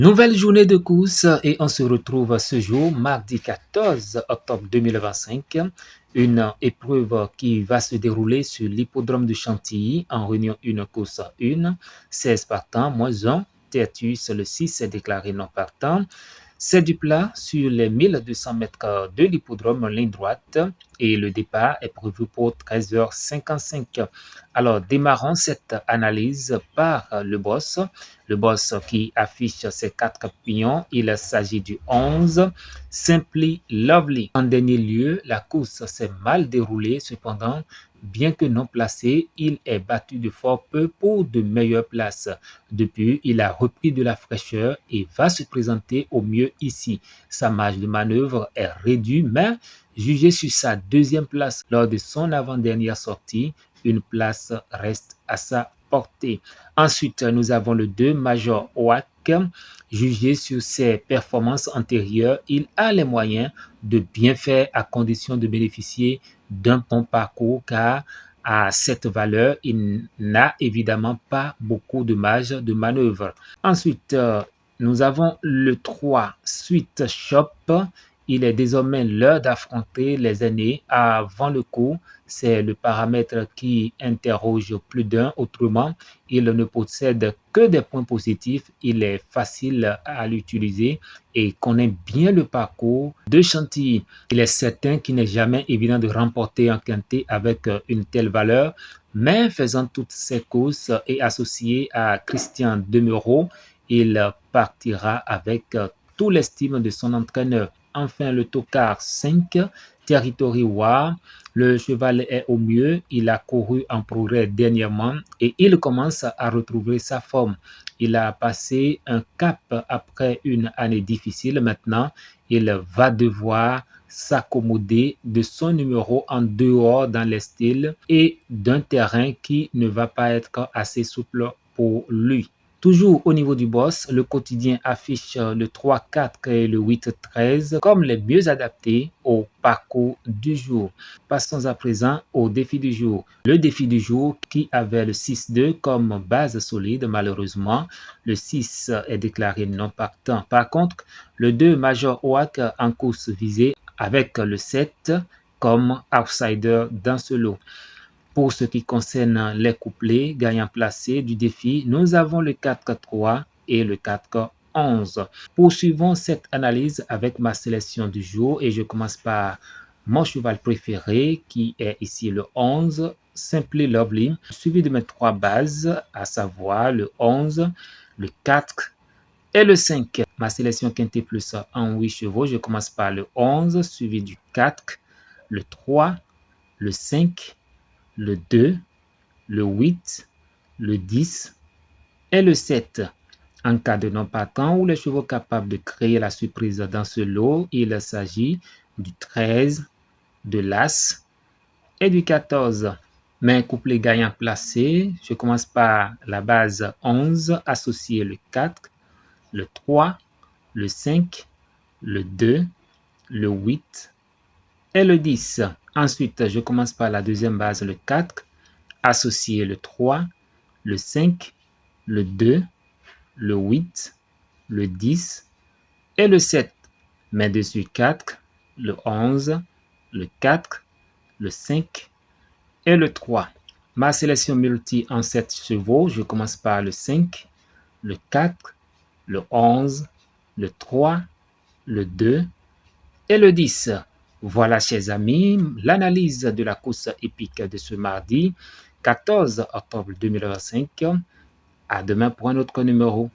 Nouvelle journée de course et on se retrouve ce jour, mardi 14 octobre 2025. Une épreuve qui va se dérouler sur l'hippodrome de Chantilly en réunion 1 course 1. 16 partants, moins 1. Tertus, le 6 est déclaré non partant. C'est du plat sur les 1200 mètres de l'hippodrome en ligne droite et le départ est prévu pour 13h55. Alors, démarrons cette analyse par le boss. Le boss qui affiche ses 4 pions, il s'agit du 11, Simply Lovely. En dernier lieu, la course s'est mal déroulée, cependant, bien que non placé, il est battu de fort peu pour de meilleures places. Depuis, il a repris de la fraîcheur et va se présenter au mieux ici. Sa marge de manœuvre est réduite, mais jugé sur sa deuxième place lors de son avant-dernière sortie, une place reste à sa portée. Ensuite, nous avons le 2, Major Oak. Jugé sur ses performances antérieures, il a les moyens de bien faire à condition de bénéficier d'un bon parcours car à cette valeur, il n'a évidemment pas beaucoup de marge de manœuvre. Ensuite, nous avons le 3, Sweet Shop. Il est désormais l'heure d'affronter les aînés avant le coup. C'est le paramètre qui interroge plus d'un. Autrement, il ne possède que des points positifs. Il est facile à l'utiliser et connaît bien le parcours de Chantilly. Il est certain qu'il n'est jamais évident de remporter un quintet avec une telle valeur, mais faisant toutes ses courses et associé à Christian Demereau, il partira avec tout l'estime de son entraîneur. Enfin, le tocard 5, Territory War. Le cheval est au mieux, il a couru en progrès dernièrement et il commence à retrouver sa forme. Il a passé un cap après une année difficile. Maintenant, il va devoir s'accommoder de son numéro en dehors dans les styles et d'un terrain qui ne va pas être assez souple pour lui. Toujours au niveau du boss, le quotidien affiche le 3-4 et le 8-13 comme les mieux adaptés au parcours du jour. Passons à présent au défi du jour. Le défi du jour qui avait le 6-2 comme base solide, malheureusement, le 6 est déclaré non partant. Par contre, le 2 Major Oak en course visée avec le 7 comme outsider dans ce lot. Pour ce qui concerne les couplets gagnants placés du défi, nous avons le 4-3 et le 4-11. Poursuivons cette analyse avec ma sélection du jour et je commence par mon cheval préféré qui est ici le 11, Simply Lovely, suivi de mes 3 bases, à savoir le 11, le 4 et le 5. Ma sélection quintet plus en 8 chevaux, je commence par le 11, suivi du 4, le 3, le 5, le 2, le 8, le 10 et le 7. En cas de non partant ou les chevaux capables de créer la surprise dans ce lot, il s'agit du 13, de l'As et du 14. Mes couplets gagnants placés, je commence par la base 11 associé le 4, le 3, le 5, le 2, le 8 et le 10. Ensuite, je commence par la deuxième base, le 4, associé le 3, le 5, le 2, le 8, le 10 et le 7. Mes dessus 4, le 11, le 4, le 5 et le 3. Ma sélection multi en 7 chevaux, je commence par le 5, le 4, le 11, le 3, le 2 et le 10. Voilà, chers amis, l'analyse de la course épique de ce mardi 14 octobre 2025. À demain pour un autre numéro.